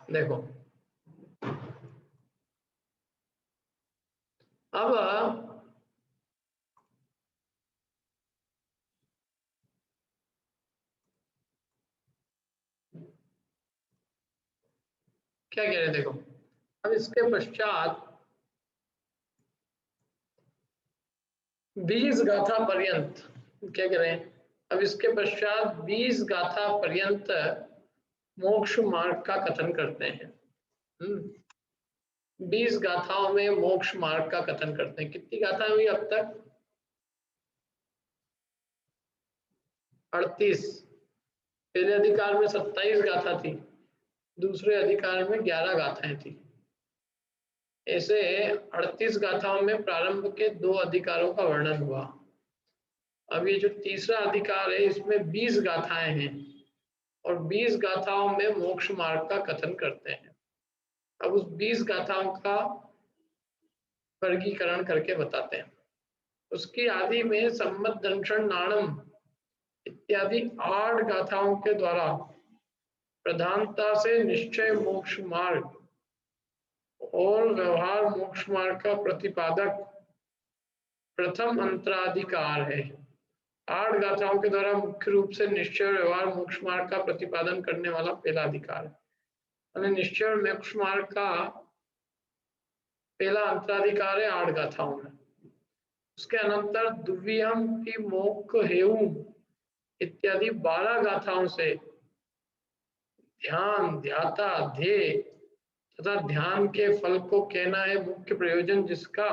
देखो अब क्या कह रहे हैं, देखो अब इसके पश्चात 20 गाथा पर्यंत क्या कह रहे हैं, अब इसके पश्चात 20 गाथा पर्यंत मोक्ष मार्ग का कथन करते हैं। 20 गाथाओं में मोक्ष मार्ग का कथन करते हैं। कितनी गाथा हुई अब तक? 38। पहले अधिकार में 27 गाथा थी, दूसरे अधिकार में 11 गाथाएं थी। ऐसे 38 गाथाओं में प्रारंभ के 2 अधिकारों का वर्णन हुआ। अब ये जो तीसरा अधिकार है इसमें 20 गाथाएं हैं और 20 गाथाओं में मोक्ष मार्ग का कथन करते हैं। अब उस 20 गाथाओं का वर्गीकरण करके बताते हैं। उसकी आदि में सम्मत दंशन नाणम इत्यादि 8 गाथाओं के द्वारा प्रधानता से निश्चय मोक्ष मार्ग और व्यवहार मोक्ष मार्ग का प्रतिपादक प्रथम अंतराधिकार है। 8 गाथाओं के द्वारा मुख्य रूप से निश्चय और व्यवहार मोक्ष मार्ग का प्रतिपादन करने वाला पहला अधिकार है। निश्चय और मोक्ष मार्ग का पहला अंतराधिकार है 8 गाथाओं में। उसके अनंतर दुव्यम की मोक्ष हेउ इत्यादि 12 गाथाओं से ध्यान, ध्याता, ध्येय तथा ध्यान के फल को कहना है मुख्य प्रयोजन, जिसका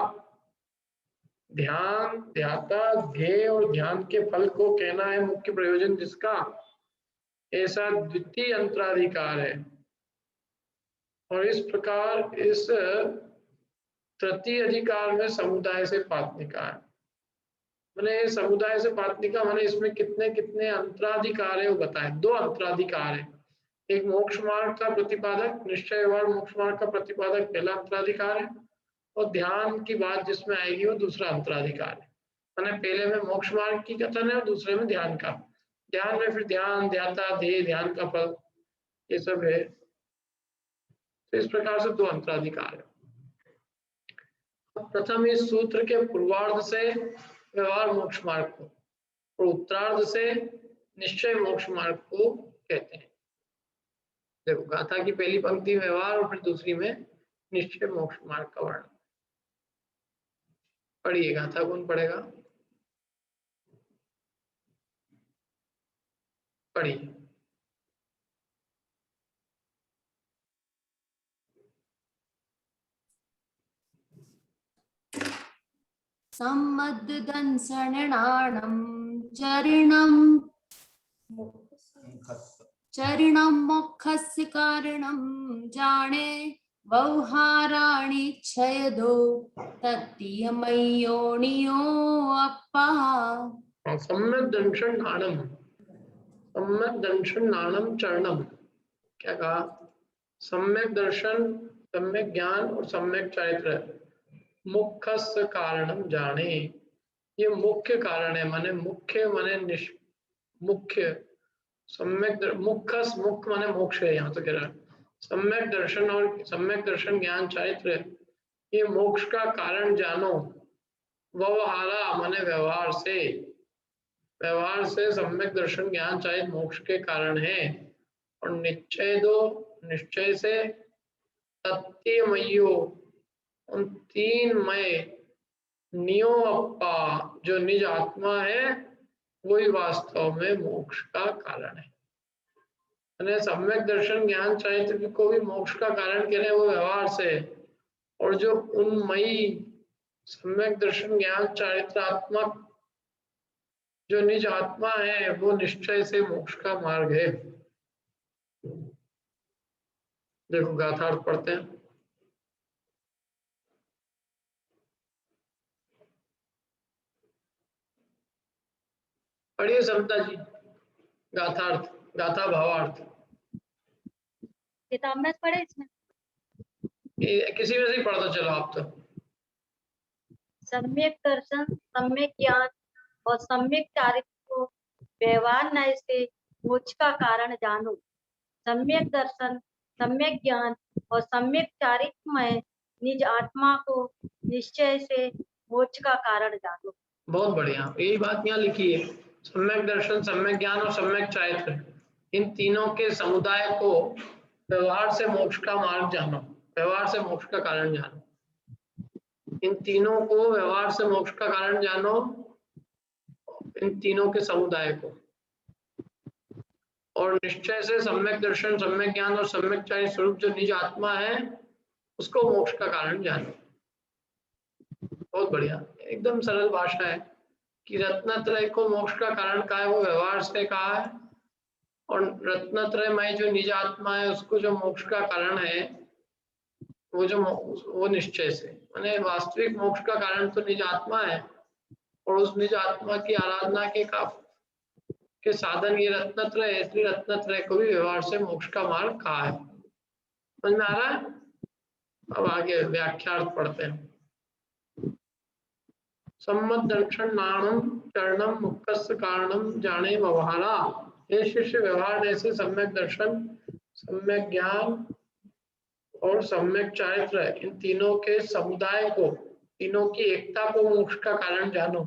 ध्यान, ध्याता, ध्येय और ध्यान के फल को कहना है मुख्य प्रयोजन जिसका ऐसा द्वितीय अंतराधिकार है। और इस प्रकार इस तृतीय अधिकार में समुदाय से पात्निका है। मैंने समुदाय से पात्निका माने इसमें कितने कितने अंतराधिकार है वो बताए। 2 अंतराधिकार है, एक मोक्ष मार्ग का प्रतिपादक निश्चय व्यवहार मोक्ष मार्ग का प्रतिपादक पहला अंतराधिकार है और ध्यान की बात जिसमें आएगी वो दूसरा अंतराधिकार है। मैंने पहले में मोक्ष मार्ग की कथन है और दूसरे में ध्यान का। ध्यान में फिर ध्यान, ध्याता, ध्येय, ध्यान का फल, ये सब है। तो इस प्रकार से 2 अंतराधिकार है। प्रथम इस सूत्र के पूर्वार्ध से व्यवहार मोक्ष मार्ग को और उत्तरार्ध से निश्चय मोक्ष मार्ग को कहते हैं। देखो गाथा की पहली पंक्ति व्यवहार और फिर दूसरी में निश्चय मोक्ष मार्ग का वर्णन। पढ़िए, गाथा कौन पढ़ेगा? पढ़िए। सम्मद्दंसणाणं चरिणं मोक्षस्य कारणं जाने व्यवहाराणि छयदो तत्तीयमयोनियो अप्पा। सम्यक दंशन नाणम, सम्यक दंशन नाणम चरणम। क्या कहा? सम्यक दर्शन, सम्यक ज्ञान और सम्यक चरित्र मुख्यस्य कारणम जाने, ये मुख्य कारण है। माने मुख्य माने मुख्य, सम्यक मुख्यस, मुख्य माने मोक्ष है। यहाँ तो कह रहा है सम्यक दर्शन और सम्यक दर्शन ज्ञान चरित्र ये मोक्ष का कारण जानो। व्यवहारा माने व्यवहार से, व्यवहार से सम्यक दर्शन ज्ञान चरित्र मोक्ष के कारण है। और निश्चय दो, निश्चय से तत्तीयमयो, उन 3 मय नियो अप्पा, जो निज आत्मा है वही वास्तव में मोक्ष का कारण है। सम्यक दर्शन ज्ञान चरित्र को भी मोक्ष का कारण कह रहे हैं वो व्यवहार से, और जो उन्मयी सम्यक दर्शन ज्ञान चरित्रात्मक जो निज आत्मा है वो निश्चय से मोक्ष का मार्ग है। देखो गाथार्थ पढ़ते हैं। पढ़िए समता जी, गाथार्थ, गाथा भावार्थ। किताब में पढ़े इसमें किसी में से ही पढ़ दो, चलो आप तो। सम्यक दर्शन, सम्यक ज्ञान और सम्यक चारित्र को व्यवहार न्याय से मोक्ष का कारण जानो। सम्यक दर्शन सम्यक ज्ञान और सम्यक चारित्र में निज आत्मा को निश्चय से मोक्ष का कारण जानो। बहुत बढ़िया, यही बात यहाँ लिखी है। सम्यक दर्शन, सम्यक ज्ञान और सम्यक चारित्र, इन तीनों के समुदाय को व्यवहार से मोक्ष का मार्ग जानो, व्यवहार से मोक्ष का कारण जानो। इन तीनों को व्यवहार से मोक्ष का कारण जानो, इन तीनों के समुदाय को, और निश्चय से सम्यक दर्शन, सम्यक ज्ञान और सम्यक चारित्र स्वरूप जो निज आत्मा है उसको मोक्ष का कारण जानो। बहुत बढ़िया, एकदम सरल भाषा है कि रत्नत्रय को मोक्ष का कारण कहा है, वो व्यवहार से कहा है, और रत्नत्रय में जो निज आत्मा है उसको जो मोक्ष का कारण है वो निश्चय से, माने वास्तविक मोक्ष का कारण तो निज आत्मा है, और उस निज आत्मा की आराधना के साधन ये रत्नत्रय है, इसलिए रत्नत्रय को भी व्यवहार से मोक्ष का मार्ग कहा है। समझ में आ रहा है? अब आगे व्याख्यार्थ पढ़ते हैं। सम्मत दर्शन नाणम चरणम मुक्तस्य कारणम जाने व्यवहारा। हे शिष्य, व्यवहार जैसे सम्यक दर्शन, सम्यक ज्ञान और सम्यक चारित्र, इन तीनों के समुदाय को, तीनों की एकता को मोक्ष का कारण जानो।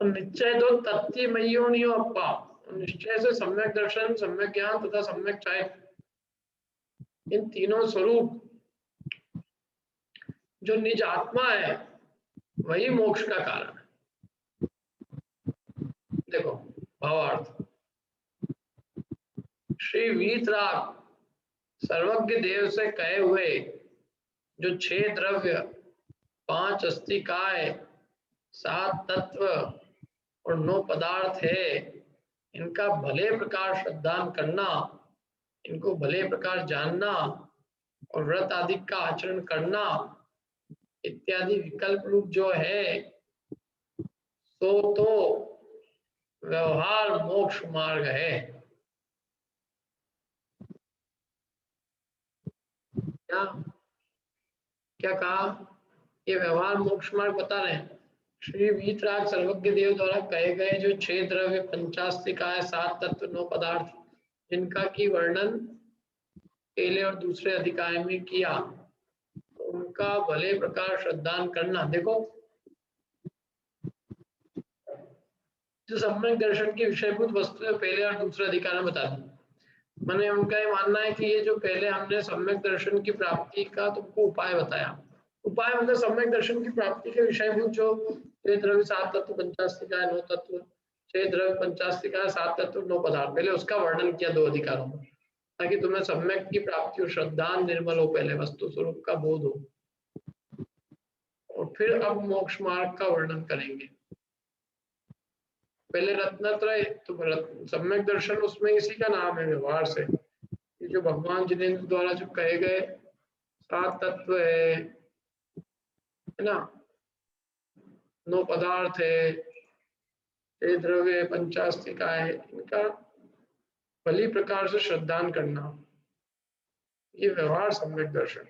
निश्चय दो तत्ति मयोनियो अप्पा, निश्चय से सम्यक दर्शन, सम्यक ज्ञान तथा सम्यक चारित्र, इन तीनों स्वरूप जो निज आत्मा है वही मोक्ष का कारण है। देखो भावार्थ, श्री वीतराग सर्वज्ञ देव से कहे हुए जो 6 द्रव्य, 5 अस्तिकाय, 7 तत्व और 9 पदार्थ है, इनका भले प्रकार श्रद्धान करना, इनको भले प्रकार जानना और व्रत आदि का आचरण करना इत्यादि विकल्प रूप जो है तो व्यवहार मोक्ष मार्ग है। क्या क्या कहा? ये व्यवहार मोक्ष मार्ग बता रहे हैं। श्री वीतराग सर्वज्ञ देव द्वारा कहे गए जो 6 द्रव्य, 50 7 तत्व, 9 पदार्थ, जिनका की वर्णन पहले और दूसरे अधिकार में किया, उनका भले प्रकार श्रद्धान करना। देखो जो सम्यक दर्शन की विषयभूत वस्तु है पहले और दूसरे अधिकार में बता दी। मैंने उनका ये मानना है कि ये जो पहले हमने सम्यक दर्शन की प्राप्ति का तुमको उपाय बताया, उपाय मतलब सम्यक दर्शन की प्राप्ति के विषयभूत जो 6 द्रव्य, 7 तत्व, 50 9 तत्व, 6 द्रव्य, 50 7 तत्व, 9 पदार्थ, पहले उसका वर्णन किया 2 अधिकारों में, ताकि तुम्हें सम्यक की प्राप्ति और श्रद्धा निर्मल हो, पहले वस्तु स्वरूप का बोध हो, और फिर अब मोक्ष मार्ग का वर्णन करेंगे। पहले रत्नत्रय, तो सम्यक दर्शन उसमें इसी का नाम है, व्यवहार से। ये जो भगवान जिनेन्द्र द्वारा जो कहे गए 7 तत्व है ना, 9 पदार्थ है, 6 द्रव्य, 50 है, इनका भली प्रकार से श्रद्धान करना, ये व्यवहार सम्यक दर्शन।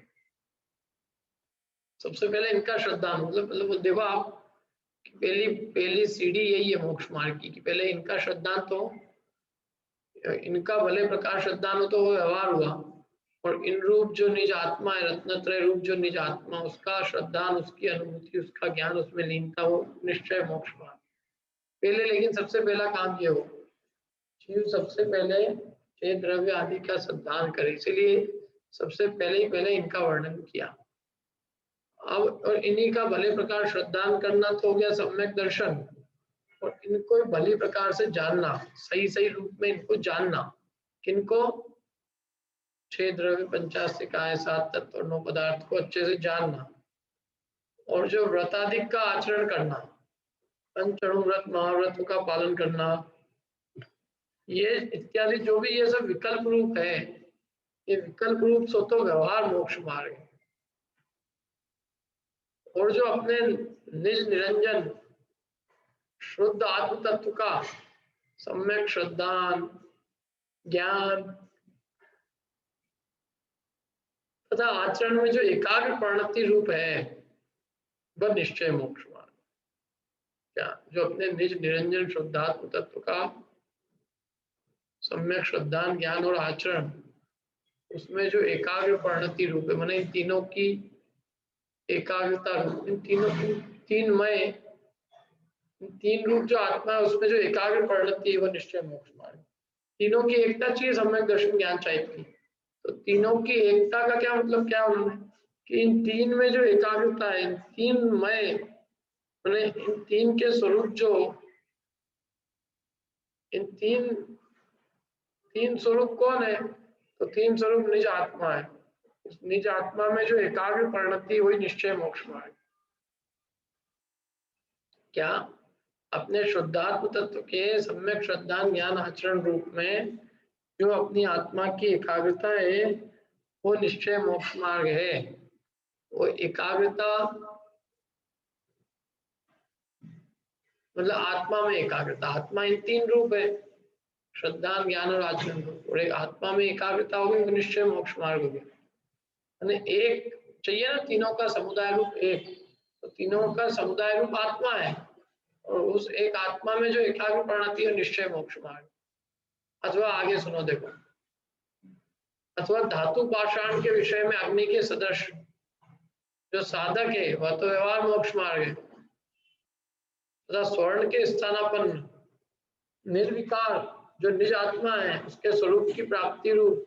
सबसे पहले इनका श्रद्धान मतलब देखो आप, पहली सीढ़ी यही है मोक्ष मार्ग की, कि पहले इनका श्रद्धान, तो इनका भले प्रकार श्रद्धान हो तो वो व्यवहार हुआ, और इन रूप जो निज आत्मा है, रत्नत्रय रूप जो निज आत्मा, उसका श्रद्धान, उसकी अनुभूति, उसका ज्ञान, उसमें लीनता, वो निश्चय मोक्ष मार्ग पहले। लेकिन सबसे पहला काम ये हो, जीव सबसे पहले 6 द्रव्य आदि का श्रद्धान करे, इसीलिए सबसे पहले इनका वर्णन किया। अब और इन्हीं का भले प्रकार श्रद्धान करना तो हो गया सम्यक दर्शन, और इनको भली प्रकार से जानना, सही सही रूप में इनको जानना। किनको? 6 द्रव्य, 50 7 तत्व और 9 पदार्थ को अच्छे से जानना, और जो व्रताधिक का आचरण करना, पंचणु व्रत, महाव्रत का पालन करना, ये इत्यादि जो भी ये सब विकल्प रूप है, ये विकल्प रूप सो तो व्यवहार मोक्ष मार्ग है। और जो अपने निज निरंजन शुद्ध आत्म तत्व का सम्यक श्रद्धान, ज्ञान तथा आचरण में जो एकाग्र परिणति रूप है, वह निश्चय मोक्ष मार्ग। क्या? जो अपने निज निरंजन शुद्धात्म तत्व का सम्यक श्रद्धा ज्ञान और आचरण, उसमें जो एकाग्र परिणति रूप है, माने इन तीनों की एकाग्रता रूप, इन तीन रूप जो आत्मा है उसमें जो एकाग्र परिणति है वो निश्चय मोक्ष मार्ग। तीनों की एकता चाहिए सम्यक दर्शन ज्ञान चाहिए की। तो तीनों की एकता का क्या मतलब क्या उन्होंने कि इन तीन में जो एकाग्रता है, इन तीन में माने इन तीन के स्वरूप जो इन तीन स्वरूप कौन है, तो तीन स्वरूप निज आत्मा है। उस निज आत्मा में जो एकाग्र परिणति वही निश्चय मोक्ष मार्ग। क्या अपने शुद्धात्म तत्व के सम्यक श्रद्धा ज्ञान आचरण रूप में जो अपनी आत्मा की एकाग्रता है वो निश्चय मोक्ष मार्ग है। वो एकाग्रता मतलब आत्मा में एकाग्रता, आत्मा इन तीन रूप है, श्रद्धा ज्ञान और आचरण रूप, और एक आत्मा में एकाग्रता होगी तो निश्चय मोक्ष मार्ग हो गया। एक चाहिए ना, तीनों का समुदाय रूप एक, तो तीनों का समुदाय रूप आत्मा है और उस एक आत्मा में जो एकाग्र परिणति है निश्चय मोक्ष मार्ग। अथवा आगे सुनो देखो, अथवा धातु पाषाण के विषय में अग्नि के सदृश जो साधक है वह तो व्यवहार मोक्ष मार्ग है, तथा स्वर्ण के स्थानापन्न निर्विकार जो निज आत्मा है उसके स्वरूप की प्राप्ति रूप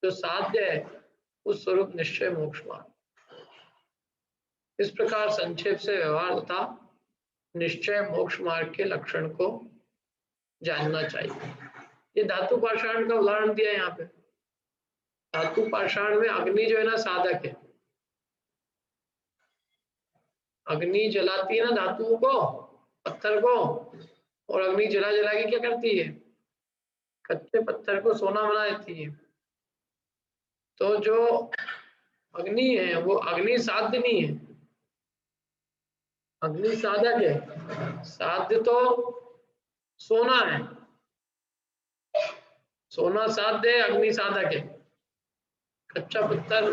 जो साध्य है उस स्वरूप निश्चय मोक्ष मार्ग। इस प्रकार संक्षेप से व्यवहार तथा निश्चय मोक्ष मार्ग के लक्षण को जानना चाहिए। ये धातु पाषाण का उदाहरण दिया है यहाँ पे। धातु पाषाण में अग्नि जो है ना साधक है, अग्नि जलाती है ना धातुओं को, पत्थर को, और अग्नि जला जला के क्या करती है, कच्चे पत्थर को सोना बना देती है। तो जो अग्नि है वो अग्नि साध्य नहीं है, अग्नि साधक है। साध्य तो सोना है, सोना साध्य है, अग्नि साधक है। कच्चा पत्थर,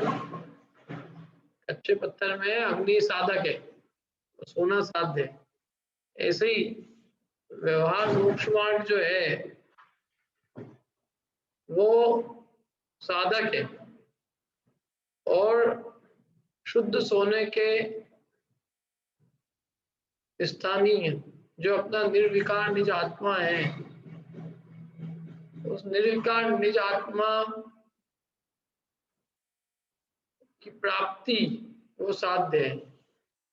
कच्चे पत्थर में अग्नि साधक है, सोना साध्य है। ऐसे ही व्यवहार मोक्ष मार्ग जो है वो साधक है और शुद्ध सोने के स्थानीय जो अपना निर्विकार निज आत्मा है, उस निर्विकार निज आत्मा की प्राप्ति वो साध्य है।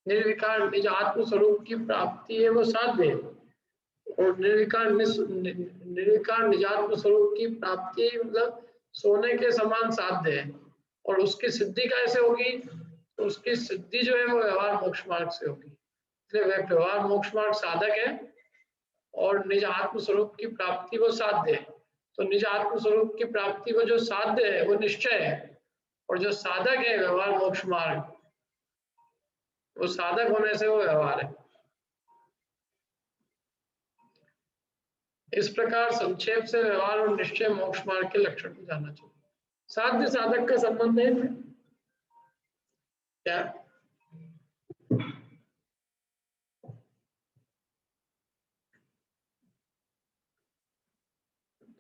निर्विकार निज आत्म स्वरूप की प्राप्ति है वो साध्य है, और निर्विकार निजात्म स्वरूप की प्राप्ति मतलब सोने के समान साध्य है। और उसकी सिद्धि कैसे होगी, तो उसकी सिद्धि जो है वो व्यवहार मोक्ष मार्ग से होगी। इसलिए व्यवहार मोक्ष मार्ग साधक है और निज आत्म स्वरूप की प्राप्ति वो साध्य है। तो निज आत्म स्वरूप की प्राप्ति वो जो साध्य है वो निश्चय है, और जो साधक है व्यवहार मोक्ष मार्ग, वो साधक होने से वो व्यवहार है। इस प्रकार संक्षेप से व्यवहार और निश्चय मोक्ष मार्ग के लक्षण को जानना चाहिए। साध्य साधक का संबंध है क्या?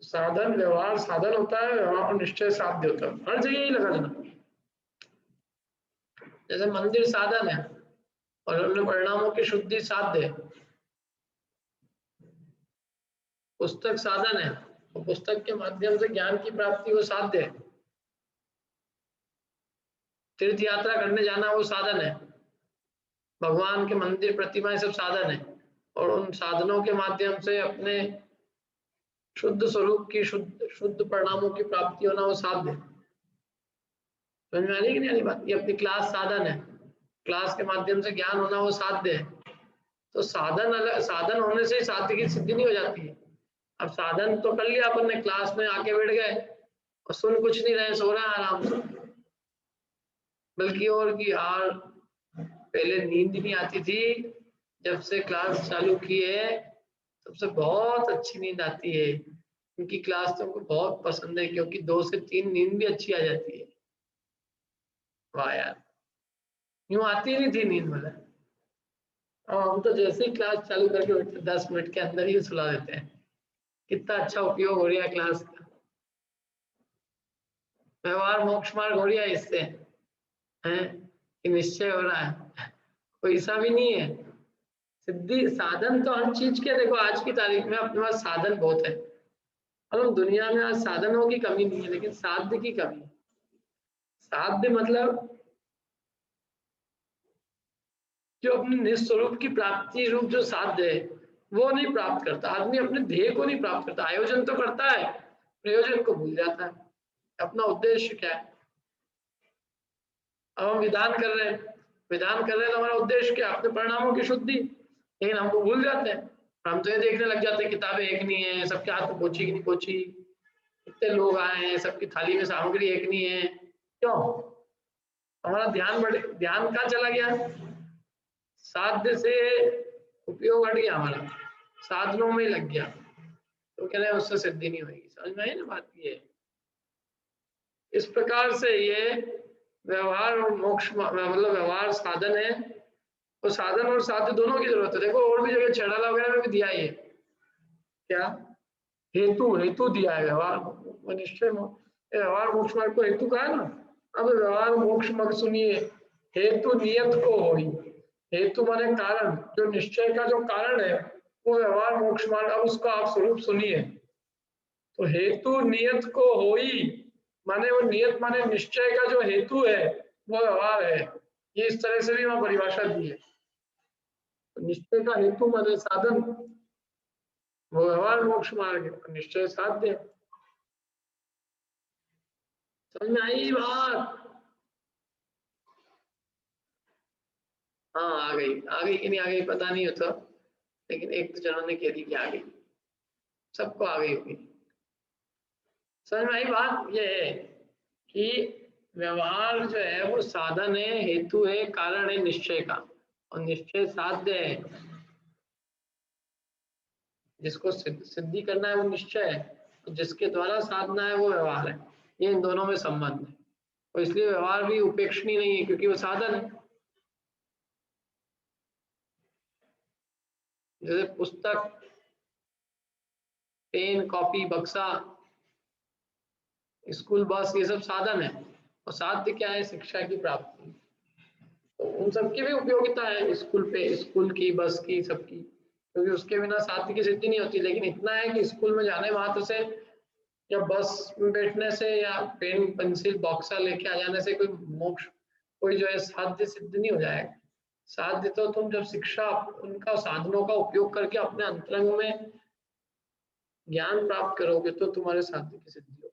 साधन व्यवहार साधन होता है, व्यवहार और निश्चय साध्य होता है। हर जगह ही लगा लेना। जैसे मंदिर साधन है और उन परिणामों की शुद्धि साध्य है, पुस्तक साधन है और पुस्तक के माध्यम से ज्ञान की प्राप्ति वो साध्य है। तीर्थ यात्रा करने जाना वो साधन है, भगवान के मंदिर प्रतिमाएं सब साधन है, और उन साधनों के माध्यम से अपने शुद्ध स्वरूप की शुद्ध परिणामों की प्राप्ति होना वो साध्य है। समझ में आ रही कि नहीं आ रही बात? ये अपनी क्लास साधन है, क्लास के माध्यम से ज्ञान होना वो साध्य है। तो साधन होने से साध्य की सिद्धि नहीं हो जाती है। अब साधन तो कर लिया अपन ने, क्लास में आके बैठ गए और सुन कुछ नहीं रहे, सो रहे हैं आराम से, बल्कि और की यार पहले नींद नहीं आती थी, जब से क्लास चालू की है तब से बहुत अच्छी नींद आती है। उनकी क्लास तो हमको बहुत पसंद है क्योंकि 2 से 3 नींद भी अच्छी आ जाती है। वाह यार, यूं आती नहीं थी नींद वाला। अब हम तो जैसे ही क्लास चालू करके बैठते 10 मिनट के अंदर ही सुला देते हैं। कितना अच्छा उपयोग हो रहा है क्लास का, व्यवहार मोक्ष मार्ग हो रहा है इससे, है कि निश्चय हो रहा है, कोई ऐसा भी नहीं है। सिद्धि साधन तो हर चीज के, देखो आज की तारीख में अपने पास साधन बहुत है, और दुनिया में आज साधनों की कमी नहीं है, लेकिन साध्य की कमी है। साध्य मतलब जो अपने निस्वरूप की प्राप्ति रूप जो साध्य है वो नहीं प्राप्त करता आदमी, अपने ध्येय को नहीं प्राप्त करता, आयोजन तो करता है, प्रयोजन को भूल जाता है, अपना उद्देश्य क्या है। अब हम विधान कर रहे हैं, तो हमारा उद्देश्य क्या है, अपने परिणामों की शुद्धि, लेकिन हमको भूल जाते हैं। हम तो ये देखने लग जाते हैं किताबें एक नहीं है, सबके हाथ में पहुंची कि नहीं पहुंची, कितने लोग आए हैं, सबकी थाली में सामग्री एक नहीं है, क्यों? हमारा ध्यान कहाँ चला गया, साध्य से उपयोग हट गया, हमारा साधनों में लग गया, तो कह रहे हैं उससे सिद्धि नहीं होगी। समझ में आई ना बात? ये इस प्रकार से ये व्यवहार और मोक्ष मतलब व्यवहार साधन है, तो साधन और साध्य दोनों की जरूरत है। देखो और भी जगह चढ़ाला वगैरह में भी दिया है, क्या हेतु, हेतु दिया है, व्यवहार निश्चय व्यवहार मोक्ष मार्ग को हेतु कहा है ना। अब व्यवहार मोक्ष मार्ग सुनिए, हेतु नियत को होई, हेतु माने कारण, जो निश्चय का जो कारण है वो व्यवहार मोक्ष मार्ग। अब उसका आप स्वरूप सुनिए, तो हेतु नियत को होई माने वो नियत माने निश्चय का जो हेतु है वो व्यवहार है। ये इस तरह से भी वहां परिभाषा दी है। तो निश्चय का हेतु माने साधन, वो व्यवहार मोक्ष मार्ग है, निश्चय साध्य। समझ में आई बात? हाँ आ गई कि नहीं आ गई पता नहीं होता, लेकिन एक तो जनों ने कह दी कि आ गई, सबको आ गई होगी। समझ में आई बात? ये है कि व्यवहार जो है वो साधन है, हेतु है, कारण है निश्चय का, और निश्चय साध्य है। जिसको सिद्धि करना है वो निश्चय है, तो जिसके द्वारा साधना है वो व्यवहार है। ये इन दोनों में संबंध है, और इसलिए व्यवहार भी उपेक्षणीय नहीं है क्योंकि वो साधन है। जैसे पुस्तक, पेन, कॉपी, बक्सा, स्कूल बस, ये सब साधन है, और साध्य क्या है, शिक्षा की प्राप्ति। तो उन सबकी भी उपयोगिता है, स्कूल की, बस की, सबकी, क्योंकि उसके बिना साध्य की सिद्धि नहीं होती। लेकिन इतना है कि स्कूल में जाने मात्र से या बस में बैठने से या पेन पेंसिल बॉक्सा लेके आ जाने से कोई मोक्ष, कोई जो है साध्य सिद्ध नहीं हो जाएगा। साध्य तो तुम जब शिक्षा उनका साधनों का उपयोग करके अपने अंतरंग में ज्ञान प्राप्त करोगे तो तुम्हारे साध्य की सिद्धि होगी।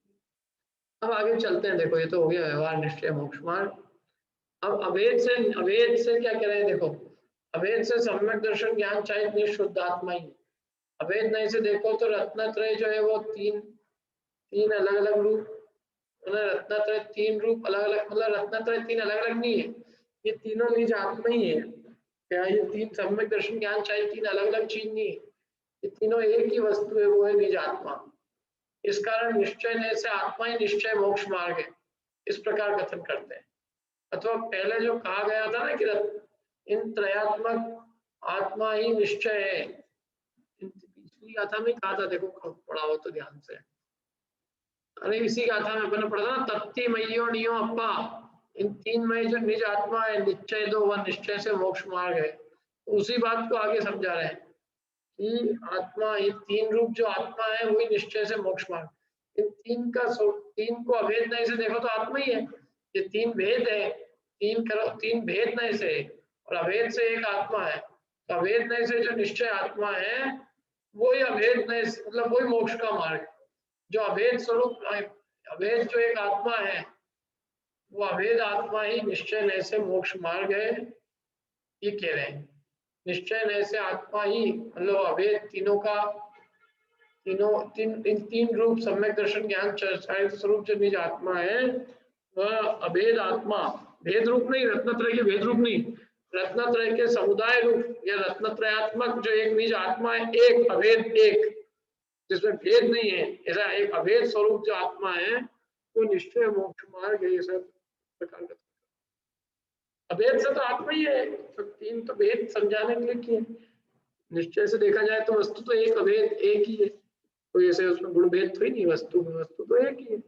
अब आगे चलते हैं, देखो ये तो हो गया व्यवहार निश्चय मोक्ष मार्ग। अब अभेद से क्या कह रहे हैं, देखो अभेद से सम्यक दर्शन ज्ञान चाहिए शुद्ध आत्मा ही। अभेद नहीं से देखो तो रत्नत्रय जो है वो तीन अलग अलग रूप, रत्नत्रय तीन रूप अलग अलग, मतलब रत्नत्रय तीन अलग अलग नहीं है, ये तीनों निज आत्मा ही है। क्या ये तीन सम्यक दर्शन ज्ञान चाहिए तीन अलग अलग चीज नहीं है, ये तीनों एक ही वस्तु है, वो है निज आत्मा। इस कारण निश्चय ने से आत्मा ही निश्चय मोक्ष मार्ग है, इस प्रकार कथन करते हैं। अथवा पहले जो कहा गया था ना कि इन त्रयात्मक आत्मा ही निश्चय है, पिछली गाथा में कहा था, देखो पढ़ा हो तो ध्यान से। अरे इसी गाथा में अपने पढ़ा था ना, तत्ती मयो नियो अप्पा, इन तीन मय जो निज आत्मा है, निश्चय दो वह निश्चय से मोक्ष मार्ग है। उसी बात को आगे समझा रहे हैं कि आत्मा, ये तीन रूप जो आत्मा है वही निश्चय से मोक्ष मार्ग। इन तीन को अभेद नहीं से देखो तो आत्मा ही है, ये तीन भेद है, तीन भेद नहीं से और अभेद से एक आत्मा है। तो अभेद नहीं से जो निश्चय आत्मा है वही अभेद नहीं, मतलब वही मोक्ष का मार्ग। जो अभेद स्वरूप, अभेद जो एक आत्मा है वो अभेद आत्मा ही निश्चय नहीं से मोक्ष मार्ग है, ये कह रहे हैं। निश्चय नहीं से आत्मा ही मतलब अभेद तीनों का, इन तीन रूप सम्यक दर्शन ज्ञान स्वरूप जो निज आत्मा है वह अभेद आत्मा, भेद रूप नहीं, रत्नत्रय के भेद रूप नहीं, रत्नत्रय के समुदाय रूप या रत्नत्रयात्मक जो एक निज आत्मा है, एक अभेद, एक जिसमें भेद नहीं है, ऐसा एक अभेद स्वरूप जो आत्मा है वो निश्चय मोक्ष मार्ग है। ये सब प्रकार का अभेद से तो आत्मा ही है, तो तीन तो भेद समझाने के लिए किए। निश्चय से देखा जाए तो वस्तु तो एक अभेद एक ही है, कोई ऐसे उसमें गुण भेद तो ही नहीं, वस्तु में वस्तु तो एक ही है।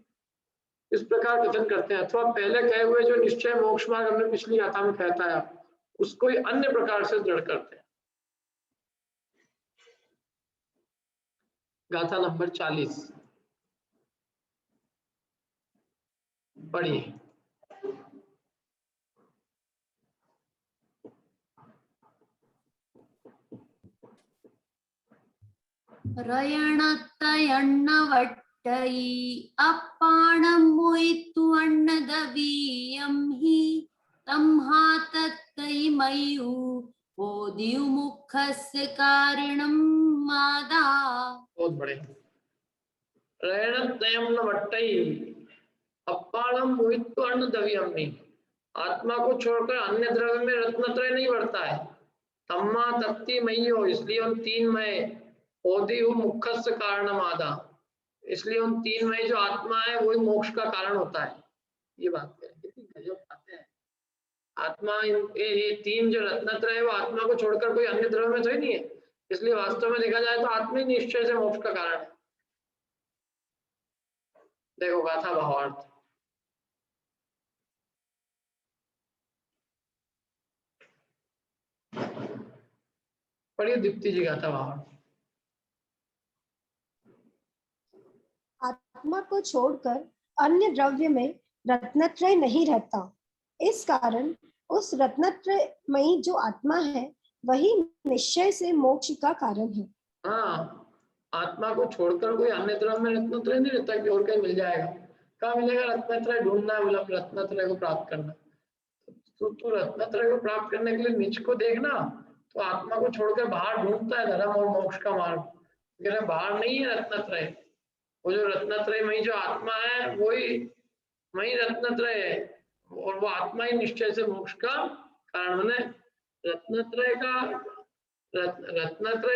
इस प्रकार कथन करते हैं। अथवा पहले कहे हुए जो निश्चय मोक्ष मार्ग हमने पिछली गाथा में कहता है उसको ही अन्य प्रकार से दृढ़ करते हैं। गाथा नंबर 40 पढ़िए। रयणतयण्णवट्टै अप्पाणमुयितु अन्नदवीयं हि तम्हातत्तैमयु ओदियुमुखस्य कारणं मादा। बहुत बड़े। रयणतयण्णवट्टै अप्पाणम मोहित्व अन्नदवीयं हि, आत्मा को छोड़कर अन्य द्रव्य में रत्नत्रय नहीं बढ़ता है। तम्मा तत्ती मई हो, इसलिए उन तीन मय, ओदि मुखस्य कारणम आदा, इसलिए उन तीन मय जो आत्मा है वही मोक्ष का कारण होता है। ये बात है, कितनी गजब बातें हैं। आत्मा ये तीन जो रत्नत्रय है वो आत्मा को छोड़कर कोई अन्य द्रव्य में तो ही नहीं है, इसलिए वास्तव में देखा जाए तो आत्मा ही निश्चय से मोक्ष का कारण है। देखो गाथा भावार्थ। पढ़िए दीप्ति जी गाथा भावार्थ। आत्मा को छोड़कर अन्य द्रव्य में रत्नत्रय नहीं रहता, इस कारण उस रत्नत्रयमयी जो आत्मा है वही निश्चय से मोक्ष का कारण है। हाँ, आत्मा को छोड़कर कोई अन्य द्रव्य में रत्नत्रय नहीं रहता कि और कहीं मिल जाएगा। कहाँ मिलेगा रत्नत्रय? ढूंढना है, मतलब रत्नत्रय को प्राप्त करना। तू रत्नत्रय को प्राप्त करने के लिए निज को देखना, तो आत्मा को छोड़कर बाहर ढूंढता है धर्म और मोक्ष का मार्ग, लेकिन बाहर नहीं है रत्नत्रय। वो जो रत्नत्रय में जो आत्मा है वही रत्नत्रय है, और वो आत्मा ही निश्चय से मोक्ष का कारण बने। रत्नत्रय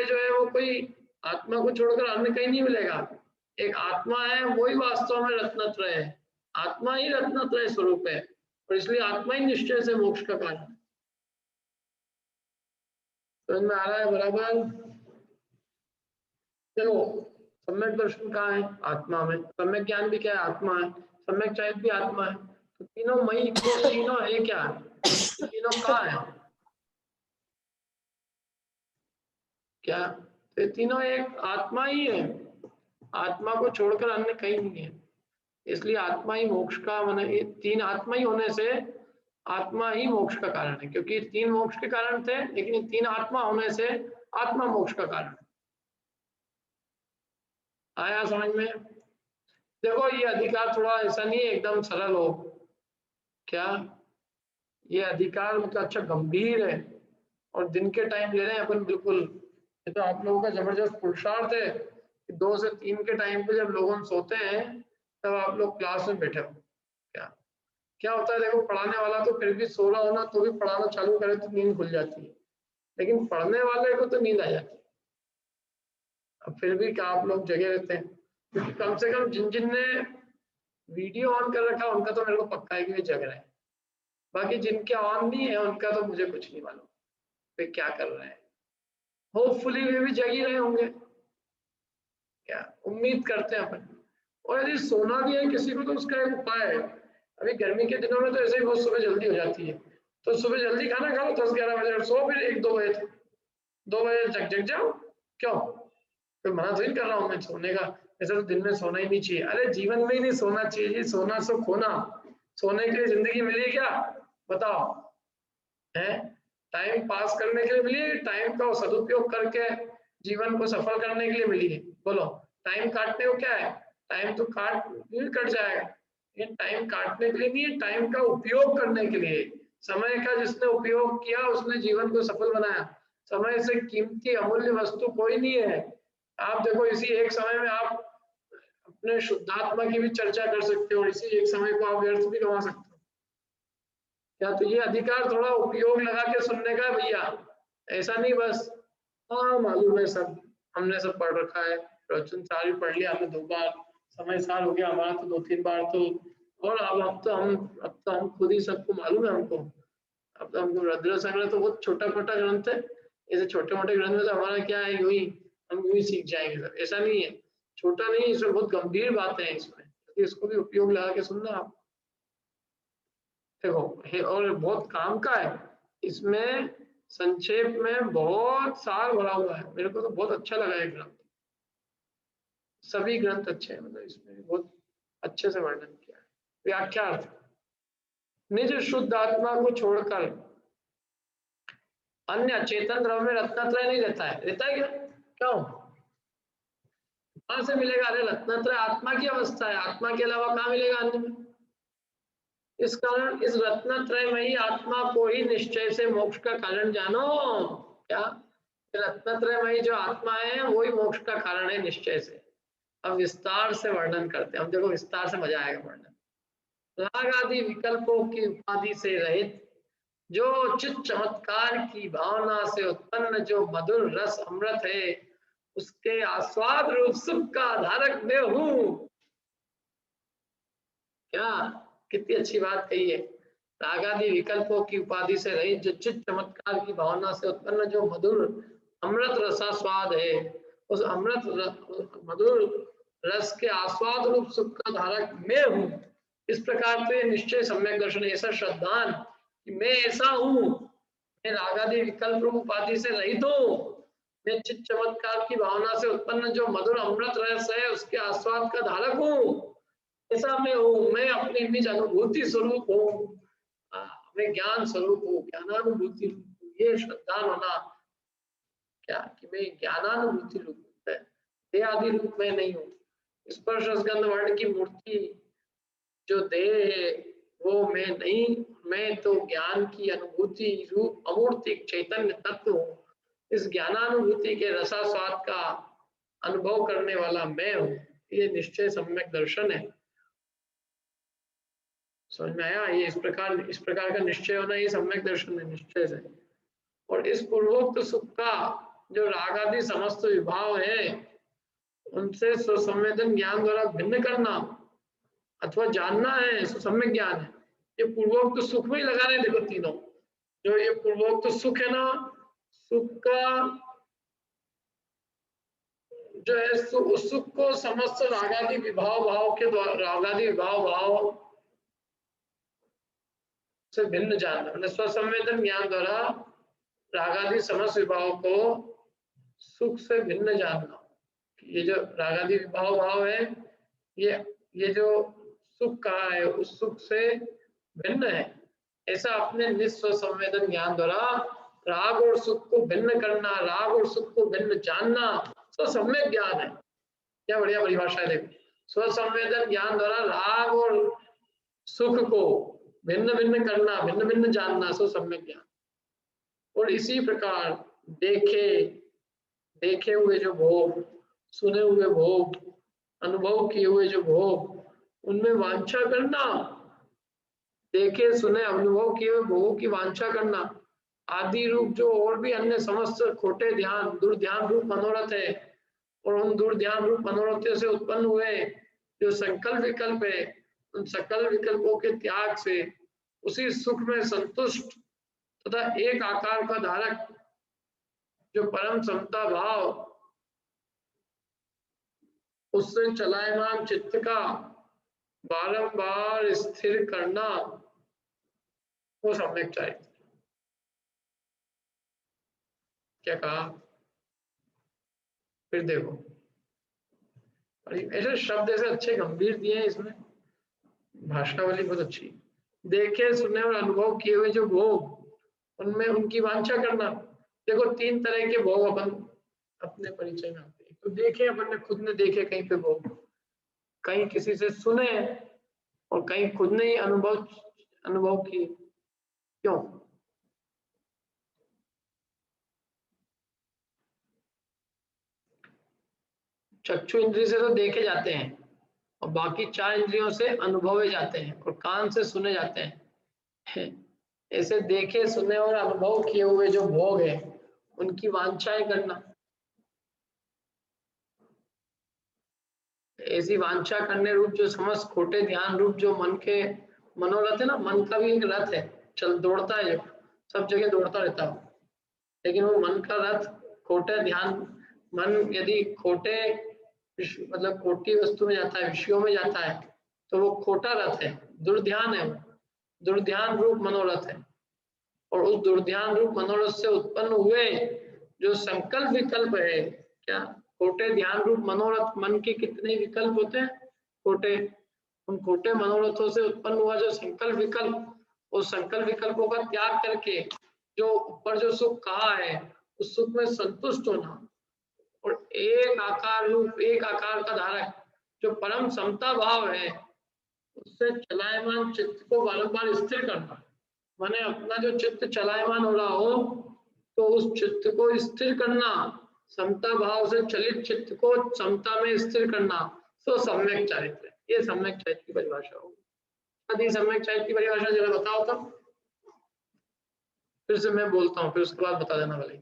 जो है वो कोई आत्मा को छोड़कर अन्य कहीं नहीं मिलेगा। एक आत्मा है वही वास्तव में रत्नत्रय है, आत्मा ही रत्नत्रय स्वरूप है, और इसलिए आत्मा ही निश्चय से मोक्ष का कारण है। समझ में आ रहा है बराबर? चलो, सम्यक दर्शन कहाँ है? आत्मा में। सम्यक ज्ञान भी क्या है? आत्मा है। सम्यक चैत भी आत्मा है। तो तीनों मई को तीनों है क्या? तीनों कहाँ है? क्या? तो तीनों एक आत्मा ही है, आत्मा को छोड़कर अन्य कहीं नहीं है, इसलिए आत्मा ही मोक्ष का माने, तीन आत्मा ही होने से आत्मा ही मोक्ष का कारण है, क्योंकि तीन मोक्ष के कारण थे, लेकिन तीन आत्मा होने से आत्मा मोक्ष का कारण है। आया समझ में? देखो ये अधिकार थोड़ा ऐसा नहीं है एकदम सरल हो, क्या ये अधिकार मतलब अच्छा गंभीर है, और दिन के टाइम ले रहे हैं अपन बिल्कुल। ये तो आप लोगों का जबरदस्त पुरुषार्थ है कि 2 से 3 के टाइम पे जब लोग सोते हैं तब आप लोग क्लास में बैठे हो। क्या होता है देखो, पढ़ाने वाला तो फिर भी सो रहा होना तो भी पढ़ाना चालू करे तो नींद खुल जाती है, लेकिन पढ़ने वाले को तो नींद आ जाती है। अब फिर भी क्या आप लोग जगे रहते हैं? क्योंकि कम से कम जिनने वीडियो ऑन कर रखा उनका तो मेरे को पक्का है कि वे जग रहे हैं, बाकी जिनके ऑन नहीं है उनका तो मुझे कुछ नहीं मालूम वे क्या कर रहे हैं। होपफुली वे भी जग ही रहे होंगे, क्या उम्मीद करते हैं अपन। और यदि सोना भी है किसी को तो उसका एक उपाय है। अभी गर्मी के दिनों में तो ऐसे ही बहुत सुबह जल्दी हो जाती है, तो सुबह जल्दी खाना खाओ 10-11 बजे, सो फिर 1-2 बजे तक, 2 बजे जग जाओ। क्यों? कोई मना तो नहीं कर रहा हूँ मैं सोने का, ऐसे तो दिन में सोना ही नहीं चाहिए। अरे जीवन में ही नहीं सोना चाहिए, सोना सो खोना। सोने के लिए जिंदगी मिली क्या बताओ? है टाइम पास करने के लिए मिली है, टाइम का सदुपयोग करके जीवन को सफल करने के लिए मिली है? बोलो, टाइम काटने को क्या है? टाइम तो कट जाएगा, ये टाइम काटने के लिए नहीं है, टाइम का उपयोग करने के लिए। समय का जिसने उपयोग किया उसने जीवन को सफल बनाया। समय से कीमती अमूल्य वस्तु कोई नहीं है। आप देखो इसी एक समय में आप अपने शुद्धात्मा की भी चर्चा कर सकते हो, इसी एक समय को आप व्यर्थ भी गंवा सकते हो। क्या? तो ये अधिकार थोड़ा उपयोग लगा के सुनने का भैया, ऐसा नहीं बस हाँ मालूम है सब, हमने सब पढ़ रखा है, प्रवचन सार भी पढ़ लिया हमने 2 बार, समय सार हो गया हमारा तो 2-3 बार तो, और अब तो हम खुद ही सबको मालूम है हमको। अब तो हमको रुद्र संग्रह तो बहुत छोटा-मोटा ग्रंथ है, ऐसे छोटे-मोटे ग्रंथ में तो हमारा क्या है, यूं ही हम यूं ही सीख जाएंगे सब, ऐसा नहीं है। छोटा नहीं, इसमें बहुत गंभीर बातें हैं इसमें, इसको भी उपयोग लगा के सुनना आप। देखो और बहुत काम का है, इसमें संक्षेप में बहुत सार भरा हुआ है। मेरे को तो बहुत अच्छा लगा ये ग्रंथ, सभी ग्रंथ अच्छे हैं, मतलब इसमें बहुत अच्छे से वर्णन किया है। व्याख्यार्थ, निज शुद्ध आत्मा को छोड़कर अन्य चेतन द्रव्य में रत्नत्रय नहीं रहता है। रहता है क्या? क्यों? कहां से मिलेगा? अरे रत्नत्रय आत्मा की अवस्था है, आत्मा के अलावा कहां मिलेगा अन्य में? इस कारण इस रत्नत्रय में ही आत्मा को ही निश्चय से मोक्ष का कारण जानो। क्या? रत्नत्रय में ही जो आत्मा है वही मोक्ष का कारण है निश्चय से। अब विस्तार से वर्णन करते हैं हम, देखो विस्तार से मजा आएगा वर्णन। राग आदि विकल्पों की उपाधि से रहित जो चित चमत्कार की भावना से उत्पन्न जो मधुर रस अमृत है, उसके आस्वाद रूप सुख का धारक मैं हूं। क्या कितनी अच्छी बात कही है। राग आदि विकल्पों की उपाधि से रहित जो चित चमत्कार की भावना से उत्पन्न जो मधुर अमृत रसास्वाद है, उस मधुर रस के आस्वाद रूप सुख का धारक मैं हूं। इस प्रकार से निश्चय सम्यक दर्शन, ऐसा श्रद्धान कि मैं ऐसा हूं, मैं राग आदि विकल्प रूप उपाधि से रहित हूं, मैं चित चमत्कार की भावना से उत्पन्न जो मधुर अमृत रस है उसके आस्वाद का धारक हूं, ऐसा मैं हूं। मैं अपनी निज अनुभूति स्वरूप हूं, मैं ज्ञान स्वरूप हूँ, ज्ञानानुभूति रूप। ये श्रद्धा होना क्या कि मैं ज्ञानानुभूति रूप है, देह आदि रूप में नहीं हूँ। स्पर्श रसगंध वर्ण की मूर्ति जो देह है वो मैं नहीं, मैं तो ज्ञान की अनुभूति रूप अमूर्तिक चैतन्य तत्व हूँ। इस ज्ञानानुभूति के रसास्वाद का अनुभव करने वाला मैं हूँ। ये निश्चय सम्यक दर्शन है। समझ में आया? ये इस प्रकार का निश्चय होना ये सम्यक दर्शन है निश्चय से। और इस पूर्वोक्त सुख का जो राग आदि समस्त विभाव है उनसे स्वसंवेदन ज्ञान द्वारा भिन्न करना अथवा जानना है, सुसम्यक ज्ञान है। ये पूर्वोक्त सुख में ही लगा रहे, देखो तीनों जो ये पूर्वोक्त सुख है ना, सुख का जो है उस सुख को समस्त रागादि विभाव भाव के द्वारा, रागादि विभाव भाव से भिन्न जानना, मतलब स्वसंवेदन ज्ञान द्वारा रागादि समस्त विभाव को सुख से भिन्न जानना। ये जो रागादि विभाव भाव है ये जो सुख कहा है उस सुख से भिन्न है, ऐसा अपने निस्व संवेदन ज्ञान द्वारा राग और सुख को भिन्न करना, राग और सुख को भिन्न जानना स्वसम्यक ज्ञान है। क्या बढ़िया परिभाषा है। देखो स्वसंवेदन ज्ञान द्वारा राग और सुख को भिन्न भिन्न करना, भिन्न भिन्न जानना स्वसम्यक ज्ञान। और इसी प्रकार देखे हुए जो भोग, सुने हुए भोग, अनुभव किए हुए जो भोग, उनमें वांछा करना, देखे सुने अनुभव किए हुए भोगों की वांछा करना आदि रूप जो और भी अन्य समस्त खोटे ध्यान, दुर्ध्यान रूप मनोरथ है, और उन दुर्ध्यान रूप मनोरथों से उत्पन्न हुए जो संकल्प विकल्प है, उन सकल विकल्पों के त्याग से उसी सुख में संतुष्ट तथा एक आकार का धारक जो परम समता भाव, उससे चलायमान चित्त का बारंबार स्थिर करना, वो सम्यक चाहिए। क्या कहा? फिर देखो ऐसे शब्द ऐसे अच्छे गंभीर दिए हैं इसमें, भाषावली बहुत अच्छी। देखे सुने और अनुभव किए हुए जो भोग, उनमें उनकी वांछा करना। देखो तीन तरह के भोग अपन अपने परिचय में आते हैं। तो देखे अपन ने खुद ने देखे कहीं पे भोग, कहीं किसी से सुने, और कहीं खुद ने ही अनुभव किए। क्यों? चक्षु इंद्रिय से तो देखे जाते हैं और बाकी चार इंद्रियों से अनुभवे जाते हैं और कान से सुने जाते हैं। ऐसे देखे सुने और अनुभव किए हुए जो भोग है उनकी वांछाएं करना, ऐसी वांछा करने रूप जो समस्त खोटे ध्यान रूप जो मन के मनोरथ है ना, मन का भी एक रथ है, चल दौड़ता है, जो सब जगह दौड़ता रहता है, लेकिन वो मन का रथ खोटे ध्यान, मन यदि खोटे मतलब खोटी वस्तु में जाता है, विषयों में जाता है, तो वो खोटा रथ है, दुर्ध्यान है, दुर्ध्यान रूप मनोरथ है। और उस दुर्ध्यान रूप मनोरथ से उत्पन्न हुए जो संकल्प विकल्प है, क्या खोटे ध्यान रूप मनोरथ, मन के कितने विकल्प होते हैं खोटे, उन खोटे मनोरथों से उत्पन्न हुआ जो संकल्प विकल्प, उस संकल्प विकल्पों का त्याग करके जो ऊपर जो सुख कहा है उस सुख में संतुष्ट होना, और एक आकार रूप, एक आकार का धारक जो परम समता भाव है उससे चलायमान चित्त को बारंबार स्थिर करना। माने अपना जो चित्त चलायमान हो रहा हो तो उस चित्त को स्थिर करना, समता भाव से चलित चित्त को समता में स्थिर करना, तो सम्यक चारित्र। ये सम्यक चारित्र की परिभाषा होगी। यदि सम्यक चारित्र की परिभाषा जरा बताओ तब, फिर से मैं बोलता हूँ, फिर उसके बाद बता देना भले।